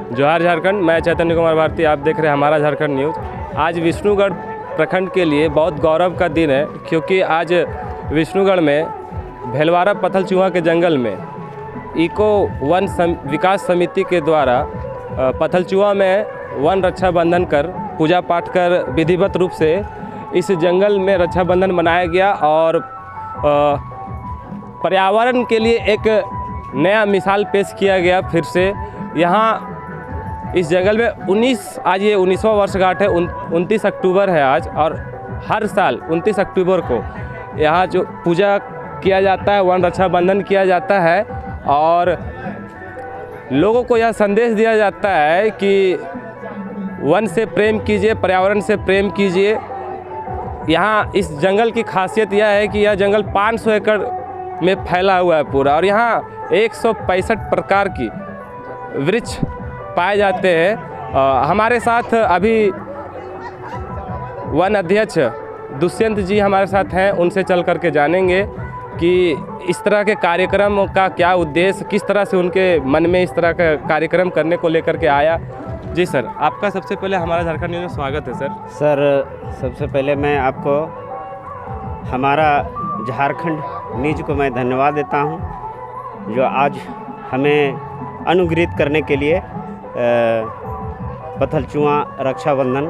जोहार झारखंड, मैं चैतन्य कुमार भारती, आप देख रहे हैं हमारा झारखंड न्यूज़। आज विष्णुगढ़ प्रखंड के लिए बहुत गौरव का दिन है, क्योंकि आज विष्णुगढ़ में भेलवारा पथलचूहा के जंगल में इको वन विकास समिति के द्वारा पथलचूहा में वन रक्षाबंधन कर पूजा पाठ कर विधिवत रूप से इस जंगल में रक्षाबंधन मनाया गया और पर्यावरण के लिए एक नया मिसाल पेश किया गया। फिर से यहाँ इस जंगल में आज ये 19वां वर्षगांठ है, 29 अक्टूबर है आज, और हर साल 29 अक्टूबर को यहाँ जो पूजा किया जाता है, वन रक्षाबंधन किया जाता है और लोगों को यह संदेश दिया जाता है कि वन से प्रेम कीजिए, पर्यावरण से प्रेम कीजिए। यहाँ इस जंगल की खासियत यह है कि यह जंगल 500 एकड़ में फैला हुआ है पूरा, और यहाँ 165 प्रकार की वृक्ष पाए जाते हैं। हमारे साथ अभी वन अध्यक्ष दुष्यंत जी हमारे साथ हैं, उनसे चल कर के जानेंगे कि इस तरह के कार्यक्रम का क्या उद्देश्य, किस तरह से उनके मन में इस तरह का कार्यक्रम करने को लेकर के आया। जी सर, आपका सबसे पहले हमारा झारखंड न्यूज़ में स्वागत है सर। सबसे पहले मैं आपको हमारा झारखंड न्यूज़ को मैं धन्यवाद देता हूं, जो आज हमें अनुग्रहित करने के लिए पथलचूहा रक्षाबंधन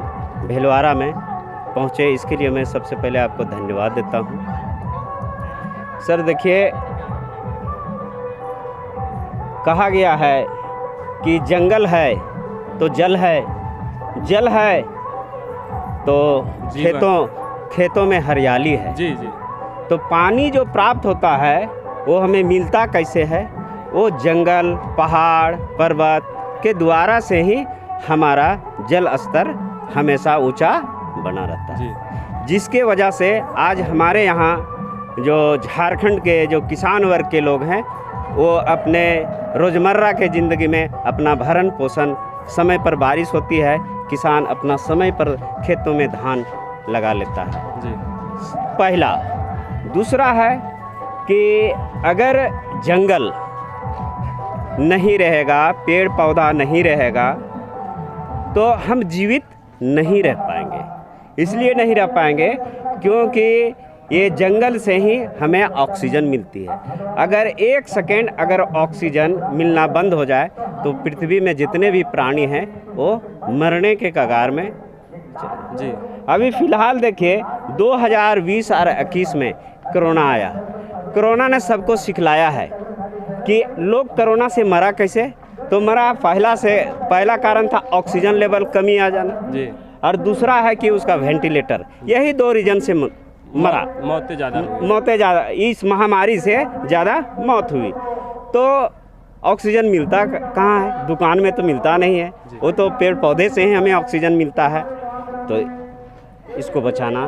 भेलवारा में पहुंचे। इसके लिए मैं सबसे पहले आपको धन्यवाद देता हूं। सर देखिए, कहा गया है कि जंगल है तो जल है, जल है तो खेतों में हरियाली है। जी जी। तो पानी जो प्राप्त होता है वो हमें मिलता कैसे है? वो जंगल, पहाड़, पर्वत के द्वारा से ही हमारा जल स्तर हमेशा ऊंचा बना रहता है, जिसके वजह से आज हमारे यहाँ जो झारखंड के जो किसान वर्ग के लोग हैं, वो अपने रोज़मर्रा के ज़िंदगी में अपना भरण पोषण, समय पर बारिश होती है, किसान अपना समय पर खेतों में धान लगा लेता है जी। पहला। दूसरा है कि अगर जंगल नहीं रहेगा, पेड़ पौधा नहीं रहेगा, तो हम जीवित नहीं रह पाएंगे। इसलिए नहीं रह पाएंगे क्योंकि ये जंगल से ही हमें ऑक्सीजन मिलती है। अगर एक सेकेंड अगर ऑक्सीजन मिलना बंद हो जाए तो पृथ्वी में जितने भी प्राणी हैं वो मरने के कगार में जी। अभी फ़िलहाल देखिए 2020 और 21 में कोरोना आया। कोरोना ने सबको सिखलाया है कि लोग कोरोना से मरा कैसे। तो मरा पहला कारण था ऑक्सीजन लेवल कमी आ जाना जी, और दूसरा है कि उसका वेंटिलेटर। यही 2 रीजन से मरा, मौतें ज़्यादा, इस महामारी से ज़्यादा मौत हुई। तो ऑक्सीजन मिलता कहाँ है? दुकान में तो मिलता नहीं है, वो तो पेड़ पौधे से ही हमें ऑक्सीजन मिलता है। तो इसको बचाना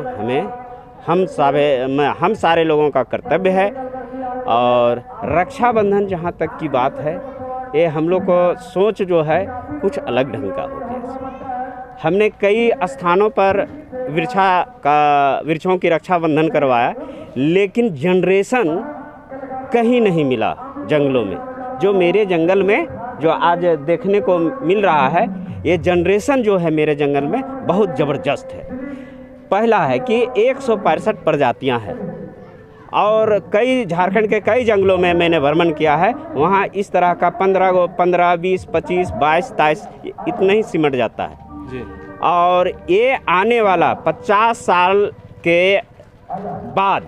हम सारे लोगों का कर्तव्य है। और रक्षाबंधन जहाँ तक की बात है, ये हम लोग को सोच जो है कुछ अलग ढंग का हो गया। हमने कई स्थानों पर वृक्षों की रक्षाबंधन करवाया, लेकिन जनरेशन कहीं नहीं मिला जंगलों में। जो मेरे जंगल में जो आज देखने को मिल रहा है, ये जनरेशन जो है मेरे जंगल में बहुत ज़बरदस्त है। पहला है कि 165 प्रजातियां हैं, और कई झारखंड के कई जंगलों में मैंने भ्रमण किया है, वहाँ इस तरह का 15, 20, 25, 22, 23 इतना ही सिमट जाता है जी। और ये आने वाला 50 साल के बाद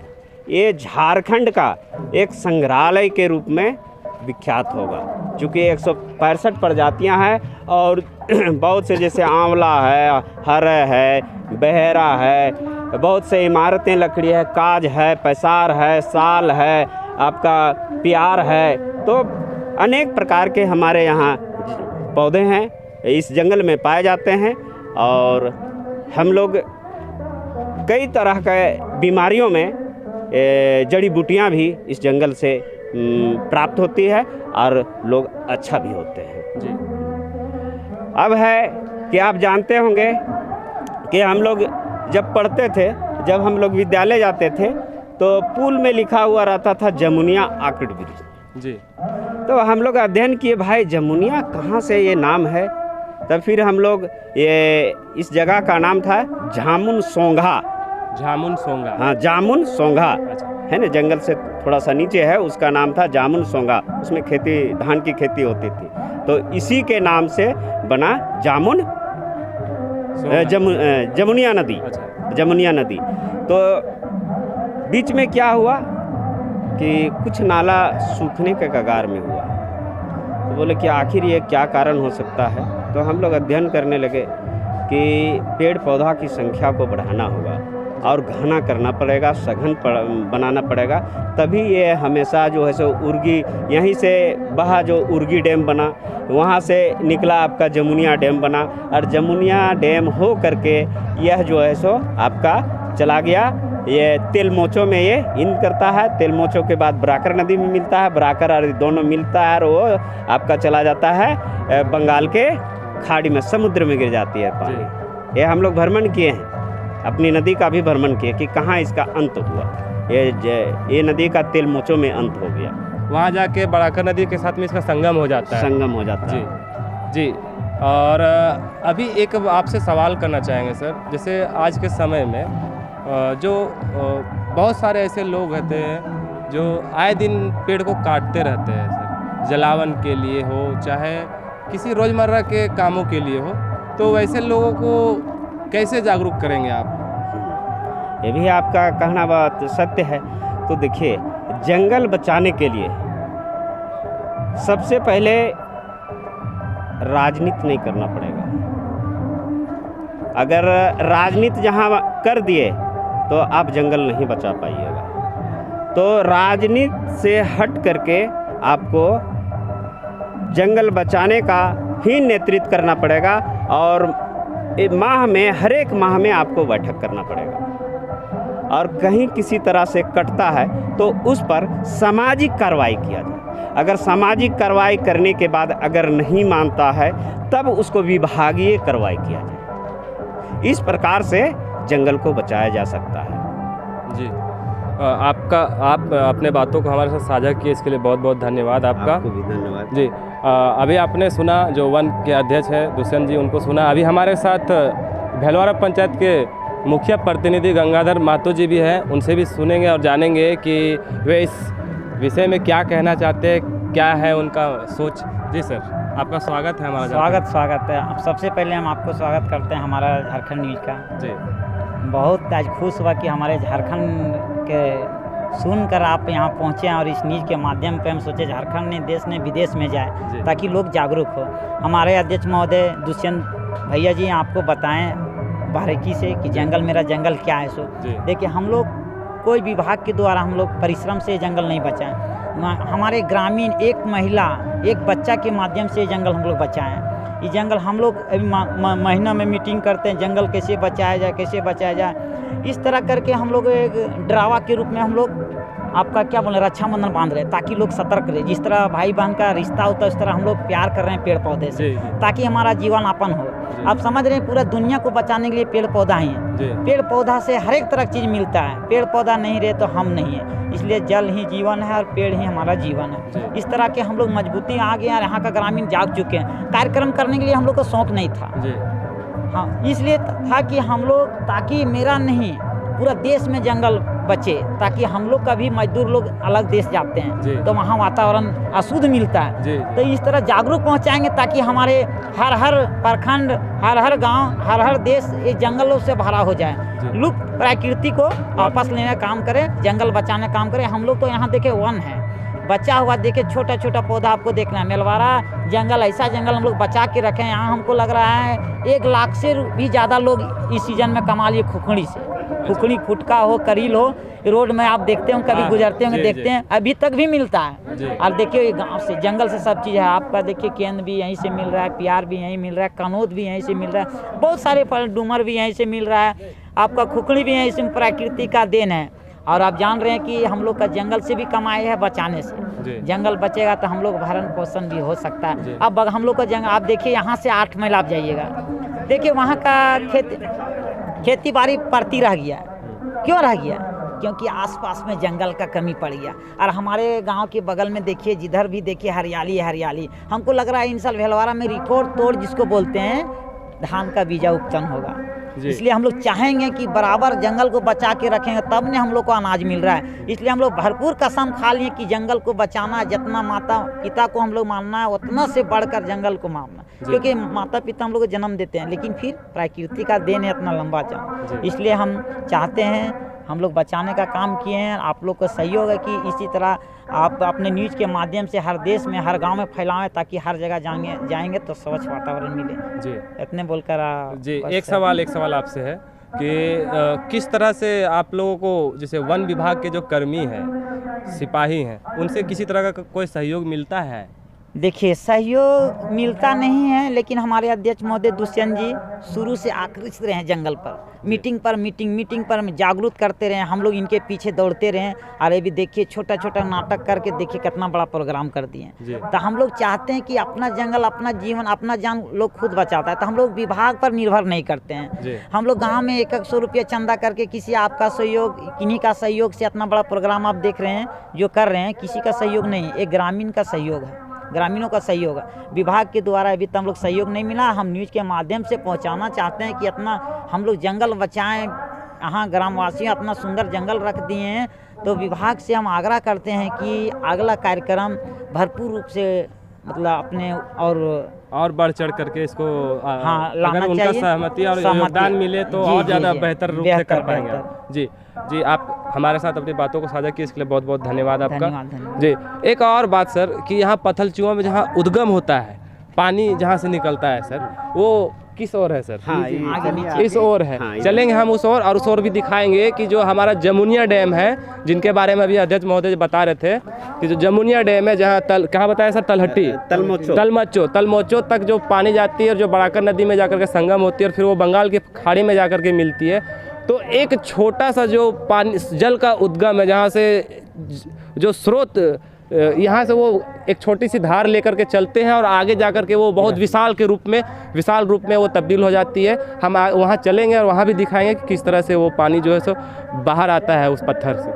ये झारखंड का एक संग्रहालय के रूप में विख्यात होगा, चूँकि 165 प्रजातियां हैं। और बहुत से जैसे आंवला है, हर है, बहेरा है, बहुत से इमारतें लकड़ी है, काज है, पैसार है, साल है, आपका प्यार है। तो अनेक प्रकार के हमारे यहाँ पौधे हैं, इस जंगल में पाए जाते हैं। और हम लोग कई तरह के बीमारियों में जड़ी बूटियाँ भी इस जंगल से प्राप्त होती है, और लोग अच्छा भी होते हैं जी। अब है कि आप जानते होंगे कि हम लोग जब पढ़ते थे, जब हम लोग विद्यालय जाते थे, तो पुल में लिखा हुआ रहता था जमुनिया आकड़ ब्रिज जी। तो हम लोग अध्ययन किए भाई जमुनिया कहाँ से ये नाम है। तब फिर हम लोग ये इस जगह का नाम था जामुन सोंगा। जामुन सोंगा। हाँ, जामुन सोंगा अच्छा। है ना, जंगल से थोड़ा सा नीचे है, उसका नाम था जामुन सोंगा। उसमें खेती, धान की खेती होती थी, तो इसी के नाम से बना जामुन जमुनिया नदी। अच्छा। जमुनिया नदी। तो बीच में क्या हुआ कि कुछ नाला सूखने के कगार में हुआ। तो बोले कि आखिर ये क्या कारण हो सकता है। तो हम लोग अध्ययन करने लगे कि पेड़ पौधा की संख्या को बढ़ाना होगा और घना करना पड़ेगा, सघन बनाना पड़ेगा, तभी ये हमेशा जो है सो उर्गी, यहीं से बहा जो उर्गी डैम बना, वहाँ से निकला आपका जमुनिया डैम बना, और जमुनिया डैम हो करके यह जो है सो आपका चला गया ये तेलमोचो में, ये इन करता है। तेलमोचो के बाद बराकर नदी में मिलता है, बराकर और दोनों मिलता है, और वो आपका चला जाता है बंगाल के खाड़ी में, समुद्र में गिर जाती है पानी। ये हम लोग भ्रमण किए हैं, अपनी नदी का भी भ्रमण किए कि कहाँ इसका अंत हुआ। ये नदी का तेलमोचो में अंत हो गया, वहाँ जाके बराकर नदी के साथ में इसका संगम हो जाता है। संगम हो जाता जी है। जी। और अभी एक आपसे सवाल करना चाहेंगे सर, जैसे आज के समय में जो बहुत सारे ऐसे लोग रहते हैं जो आए दिन पेड़ को काटते रहते हैं सर, जलावन के लिए हो चाहे किसी रोज़मर्रा के कामों के लिए हो, तो वैसे लोगों को कैसे जागरूक करेंगे आप? ये भी आपका कहना बात सत्य है। तो देखिए, जंगल बचाने के लिए सबसे पहले राजनीति नहीं करना पड़ेगा। अगर राजनीति जहाँ कर दिए तो आप जंगल नहीं बचा पाइएगा। तो राजनीति से हट करके आपको जंगल बचाने का ही नेतृत्व करना पड़ेगा, और माह में, हर एक माह में आपको बैठक करना पड़ेगा। और कहीं किसी तरह से कटता है तो उस पर सामाजिक कार्रवाई किया जाए। अगर सामाजिक कार्रवाई करने के बाद अगर नहीं मानता है तब उसको विभागीय कार्रवाई किया जाए। इस प्रकार से जंगल को बचाया जा सकता है। जी, आप अपने बातों को हमारे साथ साझा किए, इसके लिए बहुत बहुत धन्यवाद आपका। आपको भी धन्यवाद जी। अभी आपने सुना जो वन के अध्यक्ष है दुष्यंत जी, उनको सुना। अभी हमारे साथ भेलवाड़ा पंचायत के मुखिया प्रतिनिधि गंगाधर मातो जी भी हैं, उनसे भी सुनेंगे और जानेंगे कि वे इस विषय में क्या कहना चाहते हैं, क्या है उनका सोच। जी सर, आपका स्वागत है हमारा। स्वागत है। अब सबसे पहले हम आपको स्वागत करते हैं हमारा झारखंड न्यूज़ का। जी, बहुत आज खुश हुआ कि हमारे झारखंड के सुनकर आप यहाँ पहुँचे और इस न्यूज़ के माध्यम पे हम सोचे झारखंड ने देश ने विदेश में जाए ताकि लोग जागरूक हो। हमारे अध्यक्ष महोदय दुष्यंत भैया जी आपको बताएं बारीकी से कि जंगल मेरा जंगल क्या है। सो देखिए, हम लोग कोई विभाग के द्वारा हम लोग परिश्रम से जंगल नहीं बचाएं। हमारे ग्रामीण एक महिला, एक बच्चा के माध्यम से जंगल हम लोग बचाएं। ये जंगल हम लोग अभी महीना में मीटिंग करते हैं, जंगल कैसे बचाया जाए, कैसे बचाया जाए। इस तरह करके हम लोग एक ड्रावा के रूप में हम लोग आपका क्या बोले रक्षाबंधन बांध रहे हैं ताकि लोग सतर्क रहे। जिस तरह भाई बहन का रिश्ता होता है उस तरह हम लोग प्यार कर रहे हैं पेड़ पौधे से, ताकि हमारा जीवन यापन हो। आप समझ रहे हैं, पूरा दुनिया को बचाने के लिए पेड़ पौधा ही है। पेड़ पौधा से हर एक तरह की चीज़ मिलता है। पेड़ पौधा नहीं रहे तो हम नहीं है, इसलिए जल ही जीवन है और पेड़ ही हमारा जीवन है। इस तरह के हम लोग मजबूती आ गए और यहाँ का ग्रामीण जाग चुके हैं। कार्यक्रम करने के लिए हम लोग को शौक नहीं था। हाँ, इसलिए था कि हम लोग, ताकि मेरा नहीं पूरा देश में जंगल बचे, ताकि हम लोग का भी मजदूर लोग अलग देश जाते हैं तो वहाँ वातावरण अशुद्ध मिलता है। तो इस तरह जागरूक पहुँचाएंगे ताकि हमारे हर प्रखंड, हर गांव, हर देश ये जंगलों से भरा हो जाए। लुप्त प्रकृति को वापस लेने का काम करें, जंगल बचाने का काम करें। हम लोग तो यहाँ देखे वन है बचा हुआ, देखे छोटा छोटा पौधा आपको देखना है। मेलवाड़ा जंगल ऐसा जंगल हम लोग बचा के रखे हैं। यहाँ हमको लग रहा है 1 लाख से भी ज़्यादा लोग इस सीजन में कमा लिए खुखड़ी से। खुखड़ी, फुटका हो, करील हो, रोड में आप देखते हो, कभी गुजरते होंगे, देखते हैं, अभी तक भी मिलता है। और देखिए गांव से, जंगल से सब चीज़ है आपका। देखिए केंद्र भी यहीं से मिल रहा है, प्यार भी यहीं मिल रहा है, कनौद भी यहीं से मिल रहा है, बहुत सारे फल, डूमर भी यहीं से मिल रहा है, आपका खुखड़ी भी यहीं से, प्रकृति का देन है। और आप जान रहे हैं कि हम लोग का जंगल से भी कमाई है बचाने से। जंगल बचेगा तो हम लोग भरण पोषण भी हो सकता है। अब हम लोग का जंगल, आप देखिए यहाँ से 8 मील आप जाइएगा, देखिए वहाँ का खेती बाड़ी पड़ती रह गया। क्यों रह गया? क्योंकि आसपास में जंगल का कमी पड़ गया। और हमारे गांव के बगल में देखिए, जिधर भी देखिए हरियाली हरियाली। हमको लग रहा है इन साल भेलवाड़ा में रिकॉर्ड तोड़ जिसको बोलते हैं धान का बीजा उत्पन्न होगा। इसलिए हम लोग चाहेंगे कि बराबर जंगल को बचा के रखेंगे, तब ने हम लोग को अनाज मिल रहा है। इसलिए हम लोग भरपूर कसम खा लिए कि जंगल को बचाना, जितना माता पिता को हम लोग मानना है उतना से बढ़कर जंगल को मानना, क्योंकि माता पिता हम लोग को जन्म देते हैं, लेकिन फिर प्रकृति का देन है इतना लंबा चाँद। इसलिए हम चाहते हैं, हम लोग बचाने का काम किए हैं। आप लोग का सहयोग है कि इसी तरह आप अपने न्यूज़ के माध्यम से हर देश में, हर गांव में फैलाएं, ताकि हर जगह जाएंगे तो स्वच्छ वातावरण मिले। जी, इतने बोलकर जी एक सवाल आपसे है कि किस तरह से आप लोगों को, जैसे वन विभाग के जो कर्मी हैं, सिपाही हैं, उनसे किसी तरह का कोई सहयोग मिलता है? देखिए, सहयोग मिलता नहीं है, लेकिन हमारे अध्यक्ष महोदय दुष्यंत जी शुरू से आकृष्ट रहे हैं जंगल पर। मीटिंग पर जागरूक करते रहे, हम लोग इनके पीछे दौड़ते रहे। और ये भी देखिए, छोटा छोटा नाटक करके देखिए कितना बड़ा प्रोग्राम कर दिए। तो हम लोग चाहते हैं कि अपना जंगल, अपना जीवन, अपना जान लोग खुद बचाता है, तो हम लोग विभाग पर निर्भर नहीं करते हैं। हम लोग गाँव में 100 रुपये चंदा करके, किसी आपका सहयोग, किन्हीं का सहयोग से इतना बड़ा प्रोग्राम आप देख रहे हैं जो कर रहे हैं, किसी का सहयोग नहीं, एक ग्रामीण का सहयोग है, ग्रामीणों का सहयोग है। विभाग के द्वारा अभी तक हम लोग सहयोग नहीं मिला। हम न्यूज़ के माध्यम से पहुंचाना चाहते हैं कि अपना हम लोग जंगल बचाएं। यहाँ ग्रामवासी अपना सुंदर जंगल रख दिए हैं, तो विभाग से हम आग्रह करते हैं कि अगला कार्यक्रम भरपूर रूप से, मतलब अपने और बढ़ चढ़ करके इसको लाना अगर उनका चाहिए, सहमति और योगदान मिले तो और ज़्यादा बेहतर रूप से कर पाएंगे। जी, आप हमारे साथ अपनी बातों को साझा किए, इसके लिए बहुत बहुत धन्यवाद आपका। जी, एक और बात सर, कि यहाँ पत्थलचूआ में जहाँ उद्गम होता है, पानी जहाँ से निकलता है सर, वो किस ओर है सर? इस ओर है। चलेंगे हम उस ओर, और उस ओर भी दिखाएंगे कि जो हमारा जमुनिया डैम है, जिनके बारे में अभी अध्यक्ष महोदय बता रहे थे कि जो जमुनिया डैम है, जहाँ कहाँ बताया सर? तलहट्टी, तलमोचो तक जो पानी जाती है और जो बड़ाकर नदी में जाकर के संगम होती है और फिर वो बंगाल की खाड़ी में जाकर के मिलती है। तो एक छोटा सा जो पानी, जल का उद्गम है, जहाँ से जो स्रोत, यहाँ से वो एक छोटी सी धार लेकर के चलते हैं और आगे जाकर के वो बहुत विशाल रूप में वो तब्दील हो जाती है। हम वहाँ चलेंगे और वहाँ भी दिखाएंगे कि किस तरह से वो पानी जो है सो बाहर आता है उस पत्थर से।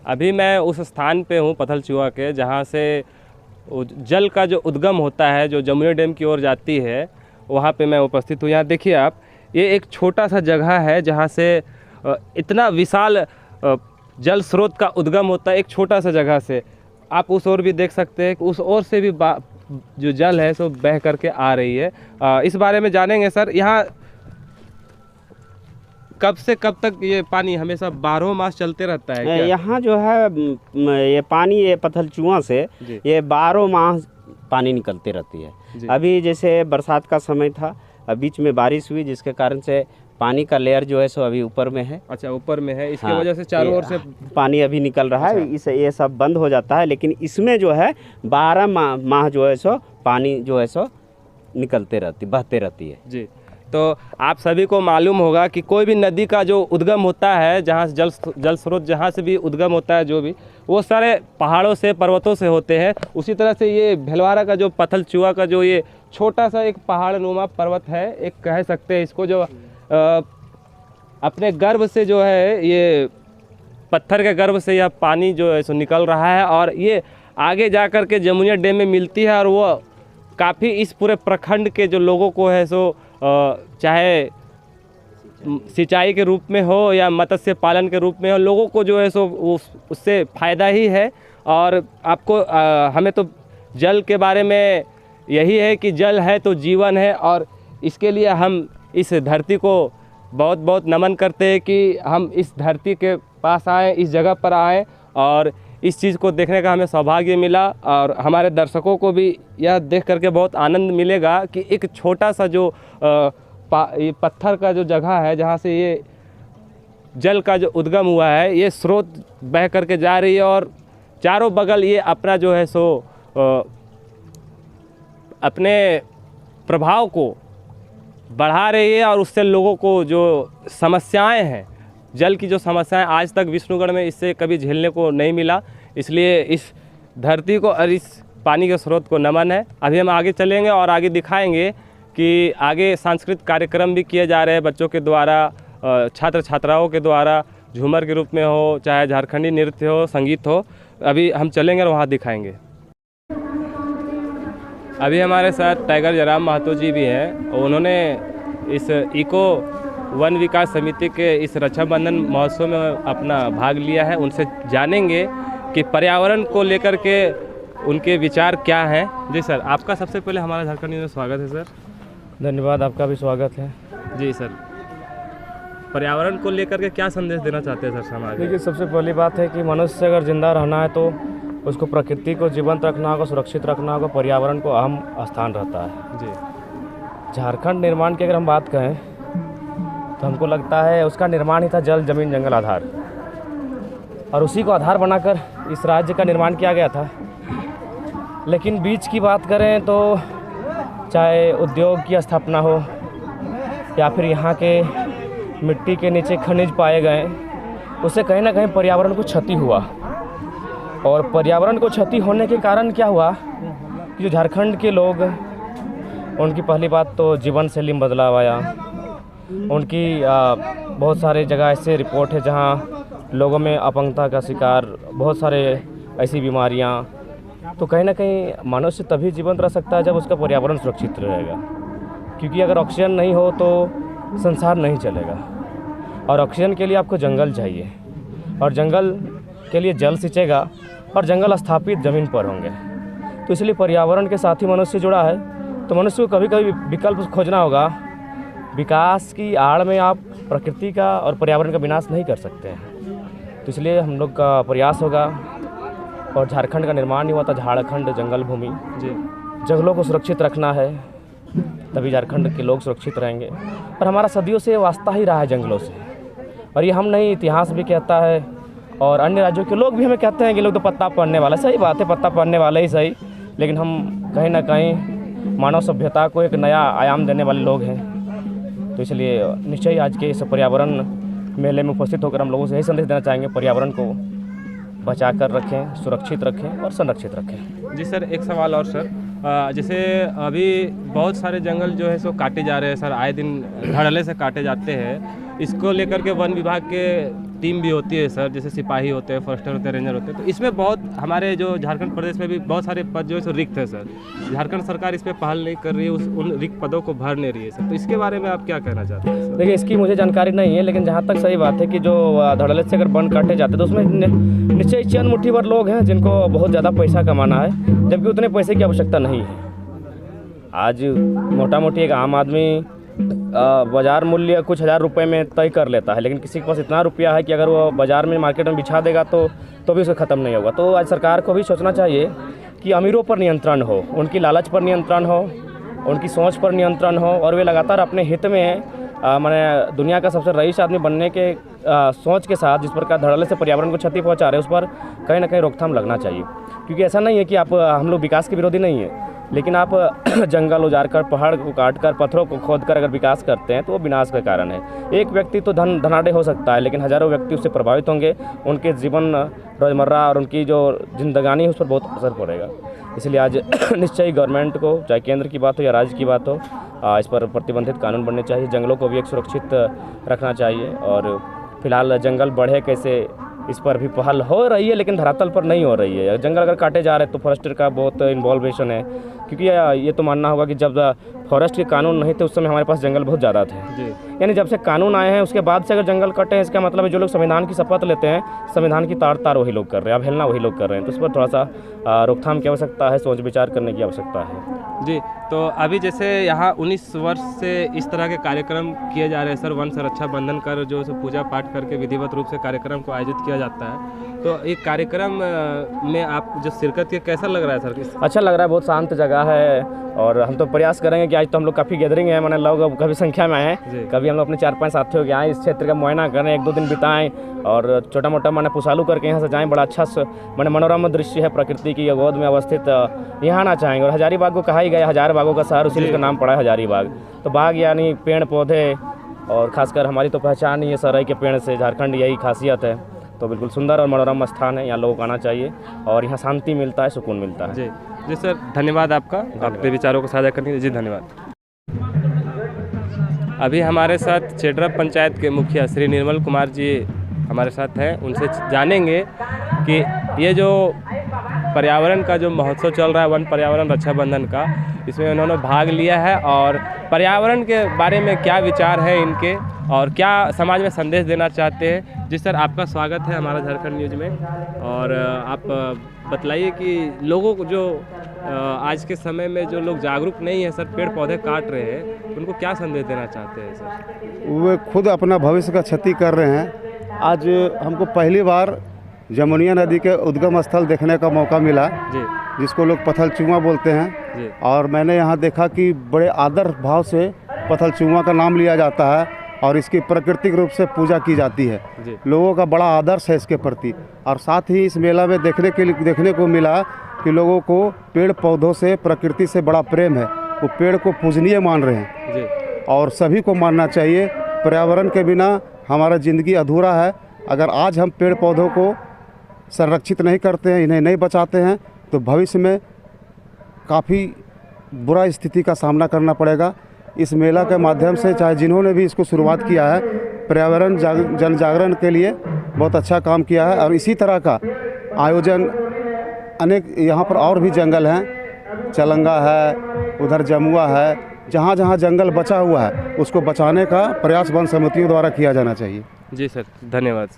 अभी मैं उस स्थान पे हूँ पत्थलचूआ के, जहाँ से जल का जो उद्गम होता है, जो जमुनिया डैम की ओर जाती है, वहाँ पे मैं उपस्थित हूँ। यहाँ देखिए आप, ये एक छोटा सा जगह है जहाँ से इतना विशाल जल स्रोत का उद्गम होता है, एक छोटा सा जगह से। आप उस ओर भी देख सकते हैं कि उस ओर से भी जो जल है सो बह करके आ रही है। इस बारे में जानेंगे सर, यहाँ कब से कब तक ये पानी हमेशा 12 मास चलते रहता है क्या? यहाँ जो है ये पानी, ये पत्थलचूआ से ये 12 माह पानी निकलती रहती है। अभी जैसे बरसात का समय था, बीच में बारिश हुई, जिसके कारण से पानी का लेयर जो है सो अभी ऊपर में है। अच्छा, ऊपर में है, इसकी वजह से चारों ओर से पानी अभी निकल रहा है। इसे ये सब बंद हो जाता है, लेकिन इसमें जो है 12 माह जो है सो पानी जो है सो बहते रहती है। जी, तो आप सभी को मालूम होगा कि कोई भी नदी का जो उद्गम होता है, जहाँ से जल स्रोत जहाँ से भी उद्गम होता है, जो भी वो सारे पहाड़ों से, पर्वतों से होते हैं। उसी तरह से ये भेलवाड़ा का जो पत्थलचूआ का जो ये छोटा सा एक पहाड़ नुमा पर्वत है, एक कह सकते हैं इसको, जो अपने गर्भ से जो है, ये पत्थर के गर्भ से यह पानी जो है सो निकल रहा है और ये आगे जा कर के जमुनिया डैम में मिलती है। और वो काफ़ी इस पूरे प्रखंड के जो लोगों को है सो, चाहे सिंचाई के रूप में हो या मत्स्य पालन के रूप में हो, लोगों को जो है सो उससे फ़ायदा ही है। और आपको हमें तो जल के बारे में यही है कि जल है तो जीवन है, और इसके लिए हम इस धरती को बहुत बहुत नमन करते हैं कि हम इस धरती के पास आए, इस जगह पर आए, और इस चीज़ को देखने का हमें सौभाग्य मिला। और हमारे दर्शकों को भी यह देख करके बहुत आनंद मिलेगा कि एक छोटा सा जो ये पत्थर का जो जगह है, जहाँ से ये जल का जो उद्गम हुआ है, ये स्रोत बह करके जा रही है और चारों बगल ये अपना जो है सो अपने प्रभाव को बढ़ा रही है। और उससे लोगों को जो समस्याएं हैं, जल की जो समस्याएं, आज तक विष्णुगढ़ में इससे कभी झेलने को नहीं मिला। इसलिए इस धरती को और इस पानी के स्रोत को नमन है। अभी हम आगे चलेंगे और आगे दिखाएंगे कि आगे सांस्कृतिक कार्यक्रम भी किए जा रहे हैं बच्चों के द्वारा, छात्र छात्राओं के द्वारा झूमर के रूप में हो, चाहे झारखंडी नृत्य हो, संगीत हो। अभी हम चलेंगे और वहाँ दिखाएंगे। अभी हमारे साथ टाइगर जयराम महतो जी भी हैं और उन्होंने इस इको वन विकास समिति के इस रक्षाबंधन महोत्सव में अपना भाग लिया है। उनसे जानेंगे कि पर्यावरण को लेकर के उनके विचार क्या हैं। जी सर, आपका सबसे पहले हमारा झारखंड न्यूज़ में स्वागत है सर। धन्यवाद, आपका भी स्वागत है। जी सर, पर्यावरण को लेकर के क्या संदेश देना चाहते हैं सर समाज में? देखिए, सबसे पहली बात है कि मनुष्य अगर जिंदा रहना है तो उसको प्रकृति को जीवंत रखना होगा, सुरक्षित रखना होगा, पर्यावरण को अहम स्थान रहता है। जी, झारखंड निर्माण की अगर हम बात करें तो हमको लगता है उसका निर्माण ही था जल, जमीन, जंगल, आधार, और उसी को आधार बनाकर इस राज्य का निर्माण किया गया था। लेकिन बीच की बात करें तो चाहे उद्योग की स्थापना हो या फिर यहाँ के मिट्टी के नीचे खनिज पाए गए, उससे कहीं ना कहीं पर्यावरण को क्षति हुआ। और पर्यावरण को क्षति होने के कारण क्या हुआ कि जो झारखंड के लोग, उनकी पहली बात तो जीवन शैली में बदलाव आया। उनकी बहुत सारे जगह ऐसे रिपोर्ट है जहाँ लोगों में अपंगता का शिकार, बहुत सारे ऐसी बीमारियाँ। तो कहीं ना कहीं मनुष्य तभी जीवंत रह सकता है जब उसका पर्यावरण सुरक्षित रहेगा, क्योंकि अगर ऑक्सीजन नहीं हो तो संसार नहीं चलेगा। और ऑक्सीजन के लिए आपको जंगल चाहिए, और जंगल के लिए जल सिंचेगा, और जंगल स्थापित ज़मीन पर होंगे। तो इसलिए पर्यावरण के साथ ही मनुष्य जुड़ा है। तो मनुष्य को कभी कभी विकल्प खोजना होगा। विकास की आड़ में आप प्रकृति का और पर्यावरण का विनाश नहीं कर सकते हैं। तो इसलिए हम लोग का प्रयास होगा, और झारखंड का निर्माण ही हुआ था झारखंड जंगल भूमि। जी, जंगलों को सुरक्षित रखना है, तभी झारखंड के लोग सुरक्षित रहेंगे। और हमारा सदियों से वास्ता ही रहा है जंगलों से, और ये हम नहीं, इतिहास भी कहता है, और अन्य राज्यों के लोग भी हमें कहते हैं कि लोग तो पत्ता पड़ने वाला। सही बात है, पत्ता पड़ने वाला ही सही, लेकिन हम कहीं ना कहीं मानव सभ्यता को एक नया आयाम देने वाले लोग हैं। तो इसलिए निश्चय आज के इस पर्यावरण मेले में उपस्थित होकर हम लोगों से यही संदेश देना चाहेंगे, पर्यावरण को बचा कर रखें, सुरक्षित रखें और संरक्षित रखें। जी सर, एक सवाल और सर, जैसे अभी बहुत सारे जंगल जो है सो काटे जा रहे हैं सर, आए दिन धड़ल्ले से काटे जाते हैं। इसको लेकर के वन विभाग के टीम भी होती है सर, जैसे सिपाही होते हैं, फॉरेस्टर होते हैं, रेंजर होते हैं। तो इसमें बहुत हमारे जो झारखंड प्रदेश में भी बहुत सारे पद जो है सो रिक्त है सर। झारखंड सरकार इस पर पहल नहीं कर रही है, उन रिक्त पदों को भर नहीं रही है सर। तो इसके बारे में आप क्या कहना चाहते हैं सर? देखिए, इसकी मुझे जानकारी नहीं है, लेकिन जहाँ तक सही बात है कि जो धड़ल्ले से अगर वन काटे जाते हैं तो उसमें निश्चय चंद मुट्ठी भर लोग हैं जिनको बहुत ज़्यादा पैसा कमाना है, जबकि उतने पैसे की आवश्यकता नहीं है। आज मोटा मोटी एक आम आदमी बाज़ार मूल्य कुछ हज़ार रुपए में तय कर लेता है, लेकिन किसी के पास इतना रुपया है कि अगर वो बाज़ार में मार्केट में बिछा देगा तो भी उसे ख़त्म नहीं होगा। तो आज सरकार को भी सोचना चाहिए कि अमीरों पर नियंत्रण हो, उनकी लालच पर नियंत्रण हो, उनकी सोच पर नियंत्रण हो, और वे लगातार अपने हित में मैंने दुनिया का सबसे रईस आदमी बनने के सोच के साथ जिस प्रकार धड़ल्ले से पर्यावरण को क्षति पहुँचा रहे हैं, उस पर कहीं ना कहीं रोकथाम लगना चाहिए। क्योंकि ऐसा नहीं है कि हम लोग विकास के विरोधी नहीं है, लेकिन आप जंगल उजाड़ कर, पहाड़ को काट कर, पत्थरों को खोद कर अगर विकास करते हैं तो वो विनाश का कारण है। एक व्यक्ति तो धनाढ़ हो सकता है, लेकिन हज़ारों व्यक्ति उससे प्रभावित होंगे, उनके जीवन रोज़मर्रा और उनकी जो जिंदगानी है उस पर बहुत असर पड़ेगा। इसलिए आज निश्चय गवर्नमेंट को, चाहे केंद्र की बात हो या राज्य की बात हो, इस पर प्रतिबंधित कानून बनने चाहिए। जंगलों को भी एक सुरक्षित रखना चाहिए, और फिलहाल जंगल बढ़े कैसे इस पर भी पहल हो रही है, लेकिन धरातल पर नहीं हो रही है। जंगल अगर काटे जा रहे हैं तो फॉरेस्टर का बहुत इन्वॉल्वेशन है, क्योंकि ये तो मानना होगा कि जब फॉरेस्ट के कानून नहीं थे उस समय हमारे पास जंगल बहुत ज़्यादा थे। यानी जब से कानून आए हैं उसके बाद से अगर जंगल कटे हैं, इसका मतलब है जो लोग संविधान की शपथ लेते हैं, संविधान की तार वही लोग कर रहे हैं, अवहेलना वही लोग कर रहे हैं। तो इस पर थोड़ा सा रोकथाम की आवश्यकता है, सोच विचार करने की आवश्यकता है। जी, तो अभी जैसे यहाँ 19 वर्ष से इस तरह के कार्यक्रम किए जा रहे हैं सर, वन संरक्षा बंधन कर जो पूजा पाठ करके विधिवत रूप से कार्यक्रम को आयोजित किया जाता है। तो एक कार्यक्रम में आप जो शिरकत किए, कैसा लग रहा है सर? अच्छा लग रहा है, बहुत शांत जगह है, और हम तो प्रयास करेंगे कि आज तो हम लोग काफ़ी गैदरिंग है, मैंने लोग काफ़ी संख्या में आए हैं। कभी हम लोग अपने 4-5 साथियों के आए, इस क्षेत्र का मुआयना करें, 1-2 दिन बिताएं, और छोटा मोटा मैंने पुसालू करके यहाँ से जाएँ। बड़ा अच्छा मैंने मनोरम दृश्य है प्रकृति की गोद में अवस्थित, यहाँ आना चाहेंगे। और हजारीबाग को कहा ही गया हज़ार बागों का शहर, उसी का नाम पड़ा है हजारीबाग। तो बाग यानी पेड़ पौधे, और खासकर हमारी तो पहचान ही है सरई के पेड़ से, झारखंड यही खासियत है। तो बिल्कुल सुंदर और मनोरम स्थान है, यहाँ लोगों को आना चाहिए, और यहाँ शांति मिलता है, सुकून मिलता है। जी सर, धन्यवाद आपका, अपने विचारों को साझा करने के लिए। जी धन्यवाद। अभी हमारे साथ चेडरा पंचायत के मुखिया श्री निर्मल कुमार जी हमारे साथ हैं। उनसे जानेंगे कि ये जो पर्यावरण का जो महोत्सव चल रहा है, वन पर्यावरण रक्षाबंधन का, इसमें उन्होंने भाग लिया है और पर्यावरण के बारे में क्या विचार है इनके और क्या समाज में संदेश देना चाहते हैं। जी सर, आपका स्वागत है हमारा झारखंड न्यूज़ में। और आप बतलाइए कि लोगों को जो आज के समय में जो लोग जागरूक नहीं है सर, पेड़ पौधे काट रहे हैं, उनको क्या संदेश देना चाहते हैं सर? वे खुद अपना भविष्य का क्षति कर रहे हैं। आज हमको पहली बार जमुनिया नदी के उद्गम स्थल देखने का मौका मिला, जी जिसको लोग पथलचूमा बोलते हैं। जी और मैंने यहाँ देखा कि बड़े आदर भाव से पथलचूमा का नाम लिया जाता है और इसकी प्राकृतिक रूप से पूजा की जाती है। जी लोगों का बड़ा आदर्श है इसके प्रति। और साथ ही इस मेला में देखने को मिला कि लोगों को पेड़ पौधों से, प्रकृति से बड़ा प्रेम है। वो पेड़ को पूजनीय मान रहे हैं जी और सभी को मानना चाहिए। पर्यावरण के बिना हमारा ज़िंदगी अधूरा है। अगर आज हम पेड़ पौधों को संरक्षित नहीं करते हैं, इन्हें नहीं बचाते हैं, तो भविष्य में काफ़ी बुरा स्थिति का सामना करना पड़ेगा। इस मेला के माध्यम से, चाहे जिन्होंने भी इसको शुरुआत किया है, पर्यावरण जन जागरण के लिए बहुत अच्छा काम किया है। और इसी तरह का आयोजन अनेक यहाँ पर और भी जंगल हैं, चलंगा है, उधर जमुआ है, जहाँ जहाँ जंगल बचा हुआ है उसको बचाने का प्रयास वन समितियों द्वारा किया जाना चाहिए। जी सर, धन्यवाद सर।